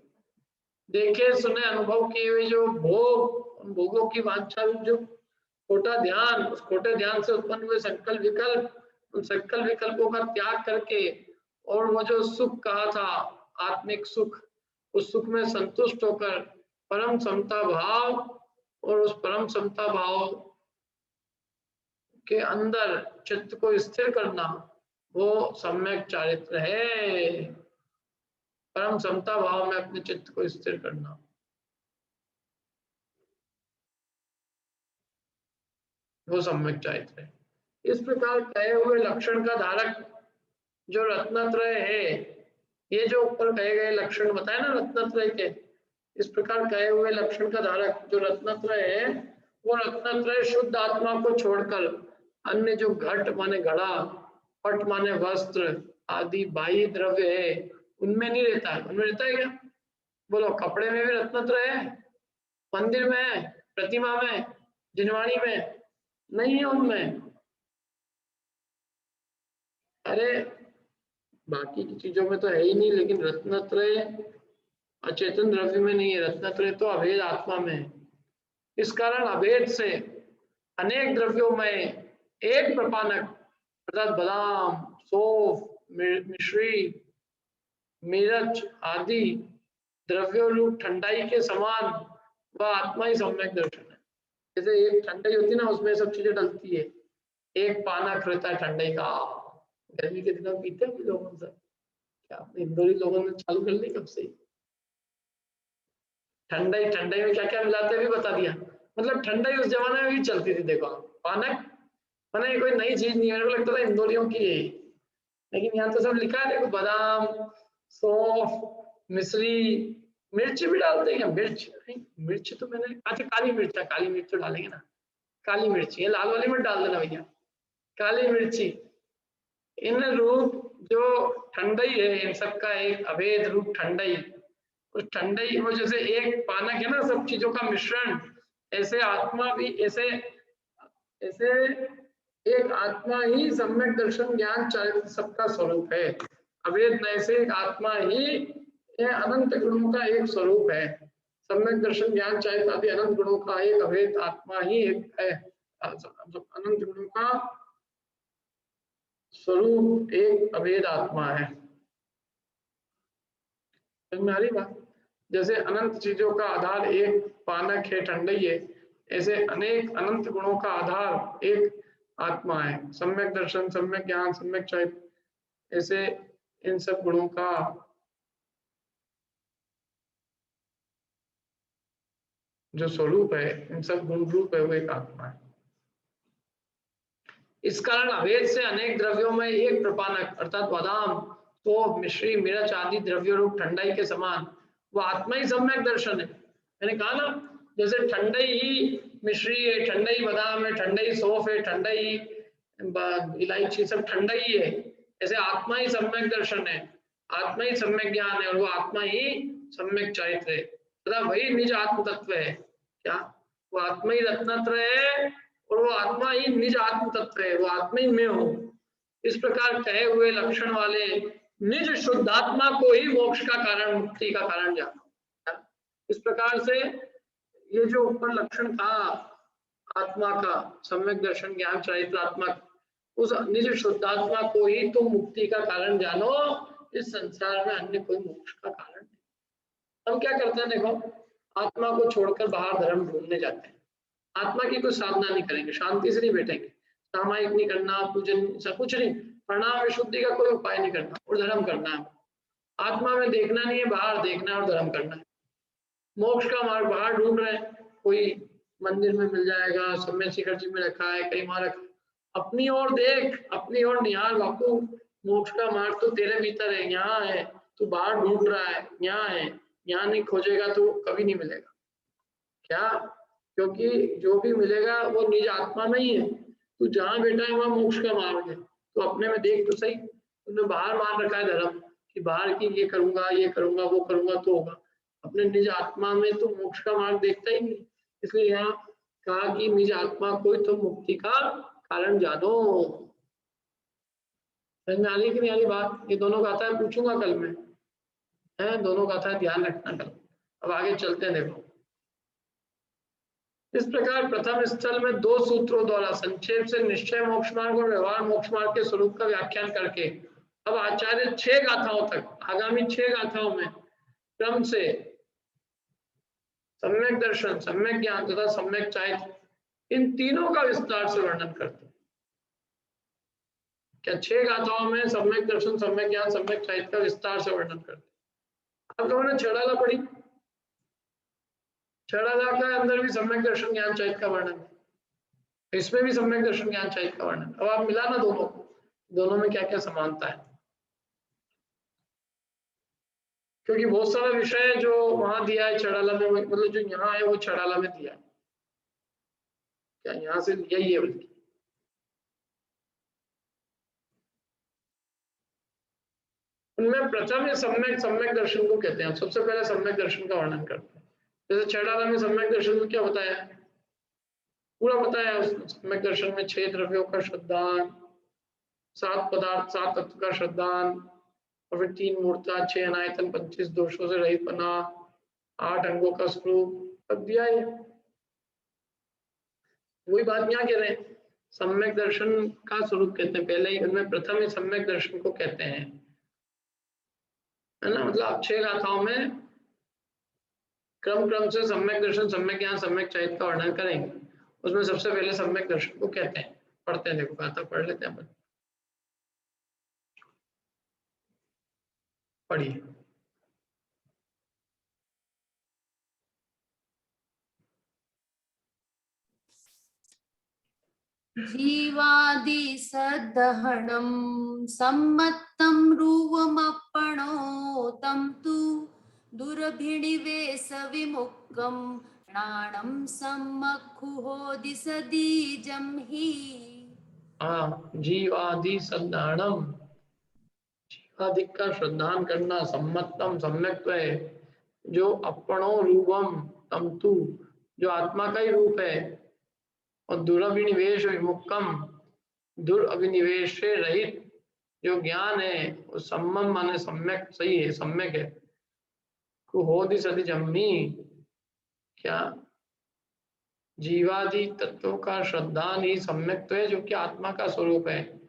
देखे सुने अनुभव किए हुए जो भोग, उन भोगों की वांछा रूप जो खोटा ध्यान, उस खोटे ध्यान से उत्पन्न हुए संकल्प विकल्प, उन संकल्प विकल्पों का त्याग करके और वो जो सुख कहा था आत्मिक सुख, उस सुख में संतुष्ट होकर परम समता भाव, और उस परम समता भाव के अंदर चित्त को स्थिर करना, वो सम्यक चारित्र है। परम समता भाव में अपने चित्त को स्थिर करना, वो सम्यक चारित्र है। इस प्रकार कहे हुए लक्षण का धारक जो रत्नत्रय है, ये जो ऊपर कहे गए लक्षण बताए ना रत्नत्रय के, इस प्रकार कहे हुए लक्षण का धारक जो रत्नत्रय है, वो रत्नत्रय शुद्ध आत्मा को छोड़कर अन्य जो घट माने घड़ा, पट माने वस्त्र आदि बाह्य द्रव्य है उनमें नहीं रहता है। उनमें रहता है क्या? बोलो, कपड़े में भी रत्नत्रय है, मंदिर में है, प्रतिमा में, जिनवाणी में नहीं है उनमें। अरे बाकी की चीजों में तो है ही नहीं, लेकिन रत्नत्रय अचेतन द्रव्य में नहीं है, रत्नत्रय तो अभेद आत्मा में है। इस कारण अभेद से अनेक द्रव्यों में एक प्रपानक अर्थात बादाम, सौंफ, मिश्री, मिर्च आदि द्रव्यों रूप ठंडाई के समान वह आत्मा ही सम्यक दर्शन है। जैसे एक ठंडाई होती है ना, उसमें सब चीजें डलती है, एक पानक रहता है ठंडाई का, गर्मी के दिनों पीते हैं लोगों से, क्या अपने इंदौरी लोगों ने चालू कर ली कब से? ठंडाई, ठंडाई में क्या क्या मिलाते भी बता दिया। मतलब ठंडाई उस जमाने में भी चलती थी। देखो पानक मैंने कोई नई चीज नहीं है, मेरे को लगता था इंदौरियों की है, लेकिन यहाँ तो सब लिखा है देखो, बादाम, सौंफ, मिश्री, मिर्च भी डालते हैं क्या? मिर्च नहीं, मिर्च तो मैंने, अच्छा काली मिर्च है, काली मिर्च तो डालेंगे ना, काली मिर्ची, ये लाल वाली मत डाल देना भैया, काली मिर्ची। इन रूप जो ठंडई है, इन सबका एक अभेद रूप ठंडई, उस ठंडई वो जैसे एक पानक है ना सब चीजों का मिश्रण, ऐसे आत्मा भी ऐसे ऐसे एक आत्मा ही सम्यक दर्शन ज्ञान चारित्र सबका स्वरूप है। अभेद नए से एक आत्मा ही अनंत गुणों का एक स्वरूप है। सम्यक दर्शन ज्ञान चारित्र आदि अनंत गुणों का एक अभेद आत्मा ही एक है, अनंत गुणों का स्वरूप एक अभेद आत्मा है। समझ में आ रही बात? जैसे अनंत चीजों का आधार एक पानक है, ठंडई है, ऐसे अनेक अनंत गुणों का आधार एक आत्मा है। सम्यक दर्शन, सम्यक ज्ञान, सम्यक चारित्र, ऐसे इन सब गुणों का जो स्वरूप है, इन सब गुण रूप है, वो एक आत्मा है। इस कारण अभेद से अनेक द्रव्यों में एक प्रपानक अर्थात बादाम, सौंफ, मिश्री, मिर्च आदि द्रव्यों रूप ठंडाई के समान वो आत्मा ही सम्यक दर्शन है। मैंने कहा ना, जैसे ठंडाई ही मिश्री है, ठंडाई बादाम है, ठंडाई सौंफ है, ठंडाई इलायची, सब ठंडाई है, ऐसे आत्मा ही सम्यक दर्शन है, आत्मा ही सम्यक ज्ञान है, और वो आत्मा ही सम्यक चारित्र है तथा वही निज आत्म तत्व है। क्या वो आत्मा ही रत्नत्रय है और वो आत्मा ही निज आत्म तत्व है, वो आत्मा ही मैं हूँ। इस प्रकार कहे हुए लक्षण वाले निज शुद्धात्मा को ही मोक्ष का कारण, मुक्ति का कारण जानो। इस प्रकार से ये जो ऊपर लक्षण था आत्मा का, सम्यक दर्शन ज्ञान चारित्रात्मक, उस निज शुद्धात्मा को ही तुम मुक्ति का कारण जानो, इस संसार में अन्य कोई मोक्ष का कारण नहीं। हम क्या करते हैं, देखो आत्मा को छोड़कर बाहर धर्म ढूंढने जाते हैं, आत्मा की कोई साधना नहीं करेंगे, शांति से नहीं बैठेंगे, सामायिक नहीं करना, पूजन सब कुछ नहीं, प्रणाम विशुद्धि का कोई उपाय नहीं करना और धर्म करना है। आत्मा में देखना नहीं है, बाहर देखना है और धर्म करना है। मोक्ष का मार्ग बाहर ढूंढ रहे हैं, कोई मंदिर में मिल जाएगा, समय शिखर जी में रखा है, कहीं वहां रखा, अपनी ओर देख, अपनी ओर निहार बापू, मोक्ष का मार्ग तो तेरे भीतर है, यहाँ है, तू बाहर ढूंढ रहा है, यहाँ है, यहाँ नहीं खोजेगा तो कभी नहीं मिलेगा। क्या? क्योंकि जो भी मिलेगा वो निज आत्मा में ही है। तू जहाँ बैठा है वहाँ मोक्ष का मार्ग है, तो अपने में देख तो सही। तूने बाहर मान रखा है धर्म कि बाहर की ये करूंगा, ये करूंगा, वो करूंगा तो होगा, अपने निज आत्मा में तो मोक्ष का मार्ग देखता ही नहीं। इसलिए यहाँ कहा कि निज आत्मा कोई तो मुक्ति का कारण जानो। समझ में आ रही कि नहीं आ रही बात? ये दोनों गाथा है, पूछूंगा कल में, है दोनों गाथा है, ध्यान रखना कल। अब आगे चलते हैं, देखो इस प्रकार प्रथम स्थल में 2 सूत्रों द्वारा संक्षेप से निश्चय मोक्ष मार्ग और व्यवहार मोक्ष मार्ग के स्वरूप का व्याख्यान करके अब आचार्य 6 गाथाओं तक, आगामी 6 गाथाओं में क्रम से सम्यक दर्शन, सम्यक ज्ञान तथा सम्यक चारित्र, इन तीनों का विस्तार से वर्णन करते हैं। क्या 6 गाथाओं में सम्यक दर्शन, सम्यक ज्ञान, सम्यक चारित्र का विस्तार से वर्णन करते हैं। आप लोगों ने छड़ाला पढ़ी, छड़ाला के अंदर भी सम्यक दर्शन ज्ञान चारित्र का वर्णन है, इसमें भी सम्यक दर्शन ज्ञान चारित्र का वर्णन। अब आप मिलाना दोनों में क्या क्या समानता है, क्योंकि बहुत सारा विषय जो वहां दिया है छड़ाला में, मतलब जो यहाँ है वो छड़ाला में दिया है, क्या यहाँ से यही है बल्कि। उनमें प्रथम सम्यक दर्शन को कहते हैं। सबसे पहले सम्यक दर्शन का वर्णन करते हैं। जैसे छड़ाला में सम्यक दर्शन में क्या बताया, पूरा बताया उसने। सम्यक दर्शन में 6 द्रव्यों का श्रद्धान, 7 पदार्थ, 7 तत्व का श्रद्धान, और फिर 3 मूर्ता, 6 अनायतन, 25 दोषों से रहित बना, 8 अंगों का स्वरूप सब दिया है। वही बात यहाँ कह रहे हैं, सम्यक दर्शन का स्वरूप कहते हैं। पहले ही उनमें प्रथम ही सम्यक दर्शन को कहते हैं, है ना। मतलब आप 6 गाथाओं में क्रम से सम्यक दर्शन, सम्यक ज्ञान, सम्यक चारित्र का वर्णन करेंगे। उसमें सबसे पहले सम्यक दर्शन को कहते हैं। पढ़ते हैं, देखो गाथा पढ़ लेते हैं अपन। पढ़िए। जीवादि सदहणं सम्मत्तं रूपमप्पणोतं तु दुरभिनिवेश विमुक्तं प्राणं सम्मखुहोदिसदीजं हि। जीवादि सदानम, जीवादिक का श्रद्धान करना, सम्मतम सम्यक्त्व है, जो अपणो रूपम तम तु, जो आत्मा का ही रूप है, और दुरभिनिवेश विमुक्तम, दुरभिनिवेश से रहित जो ज्ञान है, वो सम्मम माने सम्यक, सही है, सम्यक है। कुहोदि सदि जम्मी, क्या जीवादि तत्वों का श्रद्धान ही सम्यक्त्व है, जो कि आत्मा का स्वरूप है,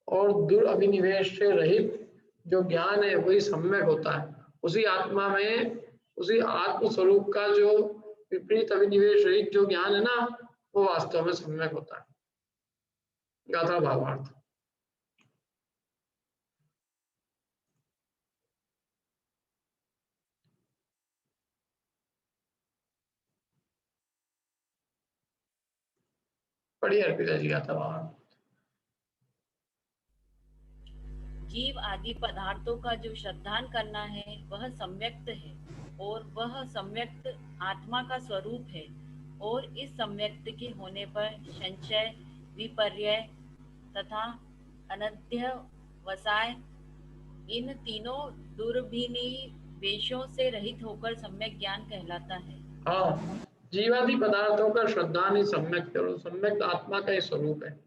और दुरभिनिवेश से रहित जो ज्ञान है वही सम्यक होता है। उसी आत्मा में, उसी आत्म स्वरूप का जो विपरीत अभिनिवेश रहित जो ज्ञान है ना, वो वास्तव में सम्यक होता है। गाथा भावार्थ। पढ़िए अर्पिता जी गाथा भावार्थ। जीव आदि पदार्थों का जो श्रद्धान करना है वह सम्यक्त है, और वह सम्यक्त आत्मा का स्वरूप है, और इस सम्यक्त के होने पर संशय, विपर्य तथा अनध्यवसाय, इन तीनों दुर्भिनिवेशों से रहित होकर सम्यक ज्ञान कहलाता है। हाँ, जीवादि पदार्थों का श्रद्धान ही सम्यक है, और सम्यक्त आत्मा का ही स्वरूप है,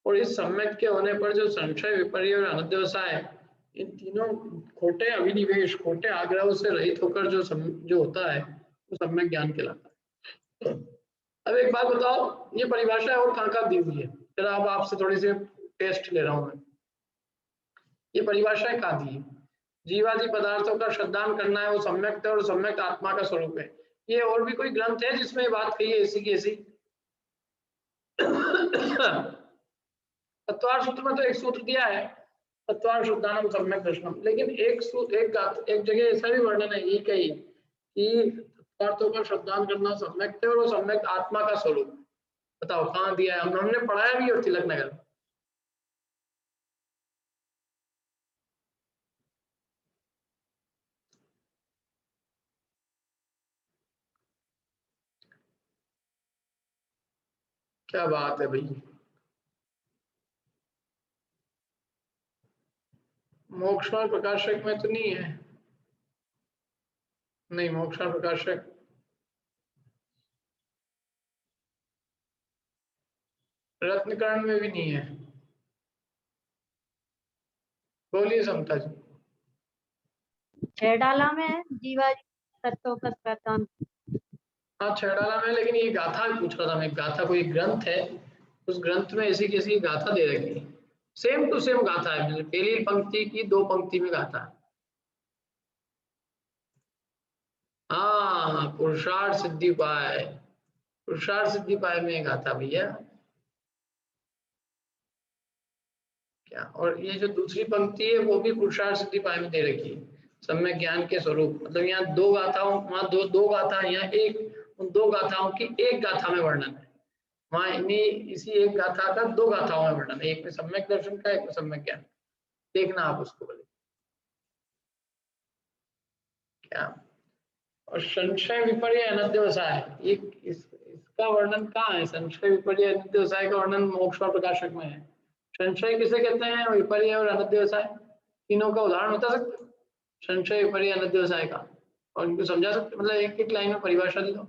और इस सम्यक के होने पर जो संशय, विपर्य और अनध्यवसाय, इन तीनों खोटे अभिनिवेश, खोटे आग्रहों से रहित होकर जो होता है वो सम्यक ज्ञान कहलाता है। अब एक बात बताओ, ये परिभाषा और कहाँ दी हुई है? जरा अब आपसे थोड़ी सी टेस्ट ले रहा हूं मैं। ये परिभाषा कहाँ दी है? जीवादि पदार्थों का श्रद्धान करना है वो सम्यक है, और सम्यक आत्मा का स्वरूप है। ये और भी कोई ग्रंथ है जिसमें बात कही है ऐसी की ऐसी? तत्वार सूत्र में तो एक सूत्र दिया है, तत्वार शुद्धानम सम्यक दर्शनम, लेकिन एक जगह ऐसा भी वर्णन है ये कही कि तत्वार्थों का श्रद्धान करना सम्यक थे और वो सम्यक आत्मा का स्वरूप। बताओ कहाँ दिया है? हमने पढ़ाया भी और तिलक नगर। क्या बात है भाई। मोक्ष और प्रकाशक में तो नहीं है, नहीं मोक्ष और प्रकाशक रत्नकर्ण में भी नहीं है। बोलिए समता जी। छेडाला में है जीवाजी तत्वों का प्रथम। हाँ छेड़ाला में, लेकिन ये गाथा पूछ रहा था मैं, गाथा कोई ग्रंथ है, उस ग्रंथ में ऐसी किसी गाथा दे रखी है, सेम टू सेम गाथा है, मतलब पहली पंक्ति की 2 पंक्ति में गाथा है। हाँ पुरुषार्थ सिद्धि पाए, पुरुषार्थ सिद्धि पाए में गाथा भैया क्या। और ये जो दूसरी पंक्ति है वो भी पुरुषार्थ सिद्धि पाए में दे रखी है, सम्यक ज्ञान के स्वरूप। मतलब यहाँ 2 गाथाओं, वहाँ दो गाथा, यहाँ एक, उन 2 गाथाओं की एक गाथा में वर्णन है, वहाँ इन्हीं इसी एक गाथा का 2 गाथाओं में वर्णन है, एक में सम्यक दर्शन का, एक में सम्यक ज्ञान। देखना आप उसको बोले क्या। और संशय विपर्य अनध्यवसाय, इसका वर्णन कहाँ है? संशय विपर्य अनध्यवसाय का वर्णन मोक्ष और प्रकाशक में है। संशय किसे कहते हैं? विपर्य और अनध्यवसाय, तीनों का उदाहरण बता सकते? संशय विपर्य अनध्यवसाय का, और इनको समझा सकते? मतलब एक एक लाइन में परिभाषा दे दो।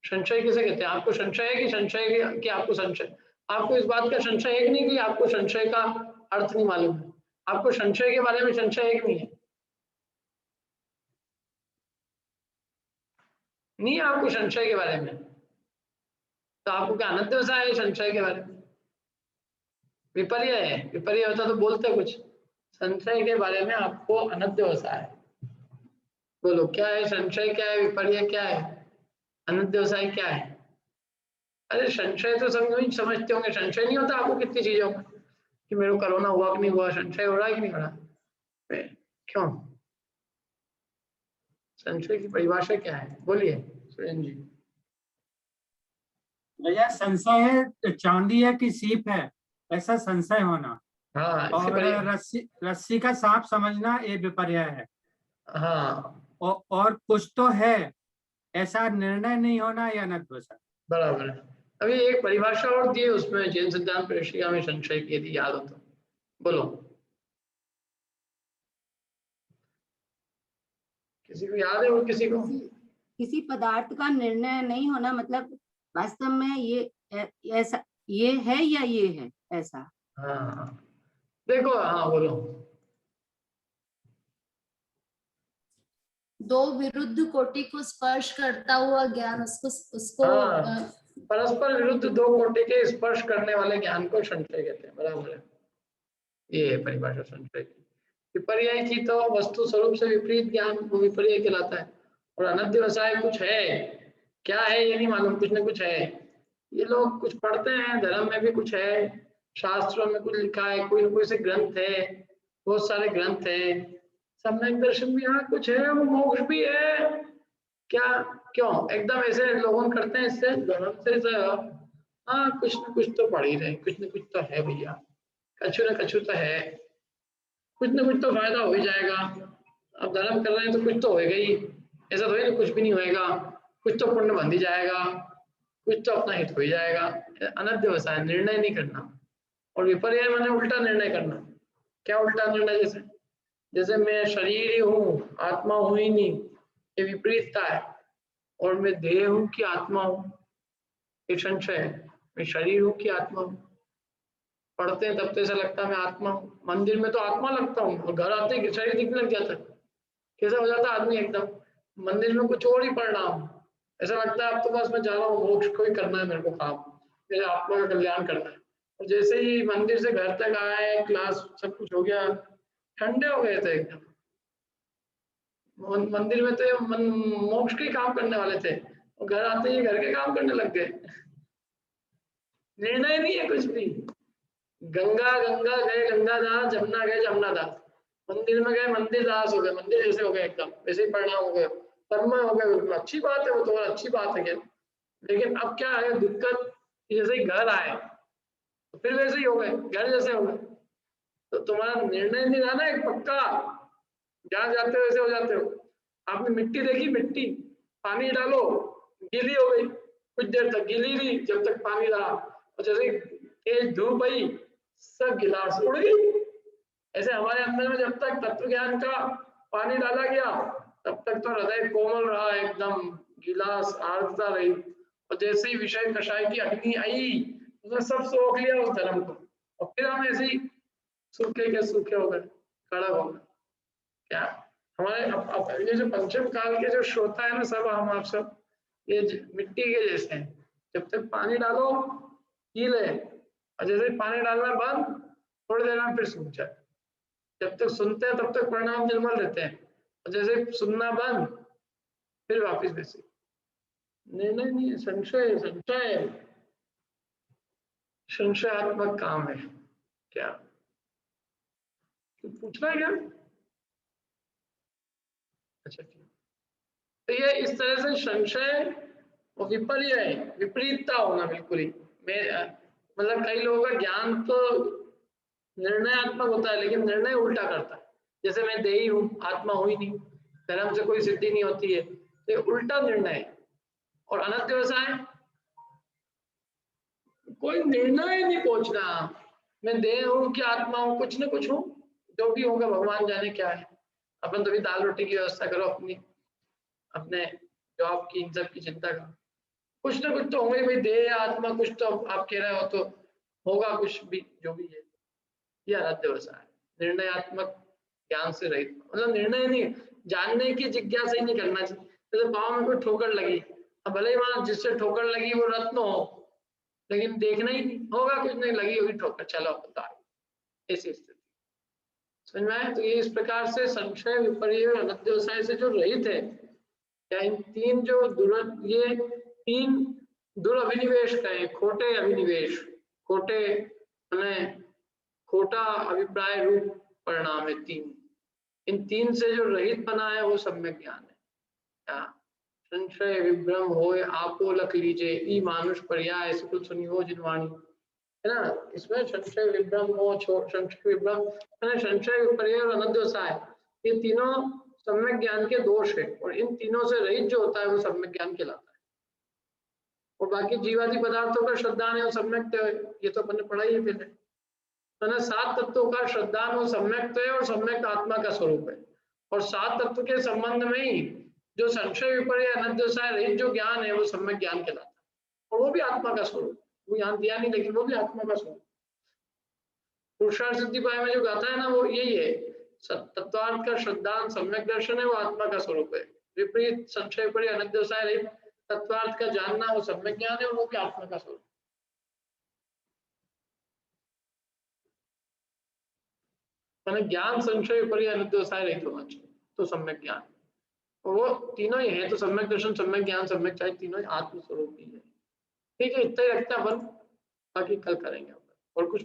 संशय किसे कहते हैं? आपको संशय है कि संशय कि आपको संशय, आपको इस बात का संशय है कि नहीं कि आपको संशय का अर्थ नहीं मालूम है? आपको संशय के बारे में संशय है कि नहीं है? नहीं है आपको संशय के बारे में, तो आपको क्या अनध्यवसाय है संशय के बारे में? विपर्य है, विपर्य होता तो बोलते कुछ। संशय के बारे में आपको अनध्यवसाय है। बोलो क्या है संशय, क्या है विपर्य, क्या है अनध्यवसाय, क्या है? अरे संशय तो समझते होंगे, संशय नहीं होता आपको कितनी चीजों का, कि मेरे को कोरोना हुआ कि नहीं हुआ, संशय हो रहा है कि नहीं हो रहा? क्यों? संशय की परिभाषा क्या है? बोलिए सुरेंद्र जी। भैया संशय है चांदी है कि सीप है, ऐसा संशय होना। हाँ और रस्सी का सांप समझना ये विपर्य है। हाँ और कुछ तो है ऐसा निर्णय नहीं होना या अनध्यवसाय। बराबर है। अभी एक परिभाषा और दी है उसमें, जैन सिद्धांत प्रवेशिका में संशय की, यदि याद हो तो बोलो। किसी को याद है? और किसी को? किसी पदार्थ का निर्णय नहीं होना, मतलब वास्तव में ये ऐसा ये है या ये है ऐसा। हाँ देखो, हाँ बोलो। 2 विरुद्ध कोटि को स्पर्श करता हुआ ज्ञान, उसको हाँ, परस्पर विरुद्ध 2 कोटि के स्पर्श करने वाले ज्ञान को संशय कहते हैं। बराबर है, ये है परिभाषा संशय की। विपर्य की तो वस्तु स्वरूप से विपरीत ज्ञान वो विपर्य कहलाता है। और अनध्यवसाय कुछ है, क्या है ये नहीं मालूम, कुछ न कुछ है। ये लोग कुछ पढ़ते हैं, धर्म में भी कुछ है, शास्त्रों में कुछ लिखा है, कोई न कोई से ग्रंथ है, बहुत सारे ग्रंथ है, सम्यक दर्शन भी यहाँ कुछ है, वो मोक्ष भी है क्या? क्यों एकदम ऐसे लोगों करते हैं इससे धर्म से? हाँ कुछ न कुछ तो पढ़ ही रहे, कुछ न कुछ तो है भैया, कछु न कछु तो है, कुछ न कुछ तो फायदा हो ही जाएगा। अब धर्म कर रहे हैं तो कुछ तो होएगा ही, ऐसा थोड़ी ना कुछ भी नहीं होएगा, कुछ तो पुण्य बन ही जाएगा, कुछ तो अपना हित हो ही जाएगा। अनध्यवसाय, निर्णय नहीं करना। और विपर्य मैंने उल्टा निर्णय करना। क्या उल्टा निर्णय? जैसे मैं शरीर ही हूँ, आत्मा हूँ ही नहीं, ये विपरीतता है। और मैं देह हूँ कि आत्मा हूँ, ये संशय है। मैं शरीर हूँ कि आत्मा हूँ? पढ़ते हैं तब तो ऐसा लगता है मैं आत्मा हूँ, मंदिर में तो आत्मा लगता हूँ, और घर आते ही शरीर दिखने लग जाता है। कैसा हो जाता है आदमी एकदम? मंदिर में कुछ और ही पढ़ रहा हूँ, ऐसा लगता है अब तो बस मैं जा रहा हूँ मोक्ष को ही करना है, मेरे को काम, मेरे आत्मा का कल्याण करना है। और जैसे ही मंदिर से घर तक आए, क्लास सब कुछ हो गया, ठंडे हो गए थे एकदम। मंदिर में तो मोक्ष के काम करने वाले थे, और घर आते ही घर के काम करने लग गए। निर्णय नहीं है कुछ भी। गंगा गंगा गए गंगादास, जमुना गए जमुनादास, मंदिर में गए मंदिर दास हो गए, मंदिर जैसे हो गए एकदम वैसे ही परिणाम हो गए, कर्म हो गए। बिल्कुल अच्छी बात है, वो तो अच्छी बात है क्या, लेकिन अब क्या है दिक्कत, जैसे ही घर आए तो फिर वैसे ही हो गए, घर जैसे हो गए। तो तुम्हारा निर्णय नहीं था ना एक पक्का, जहाँ जाते हो वैसे हो जाते हो। आपने मिट्टी देखी, मिट्टी पानी डालो गीली हो गई, कुछ देर तक गीली रही जब तक पानी रहा, और जैसे तेज धूप आई सब गिलास उड़ गई। ऐसे हमारे अंदर में जब तक तत्व ज्ञान का पानी डाला गया तब तक तो हृदय कोमल रहा, एकदम गिलास आर्द्रता रही, और जैसे ही विषय कषाय की अग्नि आई उसने सब सोख लिया उस धर्म को, और फिर हम ऐसे ही सूखे के सूखे हो गए, कड़क हो गए। क्या हमारे अब ये जो पंचम काल के जो श्रोता है ना, सब हम आप सब ये मिट्टी के जैसे हैं, जब तक पानी डालो गीले, और जैसे पानी डालना बंद थोड़ी देर में फिर सूख जाए। जब तक सुनते हैं तब तक परिणाम निर्मल रहते हैं, और जैसे सुनना बंद फिर वापिस वैसे। निर्णय नहीं है, संशय संशय संशयात्मक काम है। क्या पूछना है क्या? अच्छा ठीक। तो ये इस तरह से संशय और विपर्य है, विपरीतता होना बिल्कुल ही। मतलब कई लोगों का ज्ञान तो निर्णयात्मक होता है लेकिन निर्णय उल्टा करता है। जैसे मैं देही हूँ, आत्मा हुई नहीं, धर्म से कोई सिद्धि नहीं होती है, तो ये उल्टा निर्णय है। और अनध्यवसाय कोई निर्णय नहीं पहुंचना, मैं देह हूँ कि आत्मा हूँ, कुछ न कुछ हूँ, जो भी होगा भगवान जाने क्या है। अपन तो भी दाल रोटी की व्यवस्था करो, अपनी अपने जॉब की इन सब की चिंता करो, कुछ ना कुछ तो होंगे भाई, देह या आत्मा कुछ तो आप कह रहे हो तो होगा कुछ भी, जो भी है। यह अनध्यवसाय निर्णयात्मक ज्ञान से रहित, मतलब निर्णय नहीं, जानने की जिज्ञासा ही नहीं करना चाहिए। जैसे पाँव में कोई ठोकर लगी, अब भले ही वहां जिससे ठोकर लगी वो रत्न हो, लेकिन देखना ही नहीं होगा, कुछ नहीं लगी होगी ठोकर, चलो बता, ऐसी स्थिति समझ में आए। तो ये इस प्रकार से संशय विपर्य और अनध्यवसाय से जो रहित है, या इन तीन जो ये तीन दुरभिनिवेश कहें, खोटे अभिनिवेश, खोटे माने खोटा अभिप्राय रूप परिणाम है तीन, इन तीन से जो रहित बना है वो सम्यक ज्ञान है। क्या संशय विभ्रम होए आपो लख लीजिए, ई मानुष पर्याय सुकुल सुनियो जिनवाणी, है ना। इसमें संशय विभ्रम हो, संशय विभ्रम मैंने संशय विपर्य और अनध्यवसाय, ये तीनों सम्यक ज्ञान के दोष है, और इन तीनों से रहित जो होता है वो सम्यक ज्ञान कहलाता है। और बाकी जीवादि पदार्थों का श्रद्धान है वो सम्यक, ये तो अपन ने पढ़ा ही है पहले। तो सात तत्वों का श्रद्धान वो सम्यक है और सम्यक आत्मा का स्वरूप है, और सात तत्व के संबंध में ही जो संशय विपर्य अनध्यवसाय रहित जो ज्ञान है वो सम्यक ज्ञान कहलाता है, और वो भी आत्मा का स्वरूप, वो यहाँ दिया नहीं लेकिन वो भी आत्मा का स्वरूप। पुरुषार्थ सिद्धि पाए में जो गाथा है ना, वो यही है, तत्वार्थ का श्रद्धान सम्यक दर्शन है वो आत्मा का स्वरूप है, विपरीत संशय पर अनध्यवसाय रहित तत्वार्थ का जानना वो सम्यक ज्ञान है और वो भी आत्मा का स्वरूप। मैंने ज्ञान संशय पर अनध्यवसाय रहित होना चाहिए तो सम्यक ज्ञान, वो तीनों ही है, तो सम्यक दर्शन सम्यक ज्ञान सम्यक चाहे तीनों ही आत्म स्वरूप ही है। ठीक है, इतना ही रखते हैं अपन, बाकी कल करेंगे और कुछ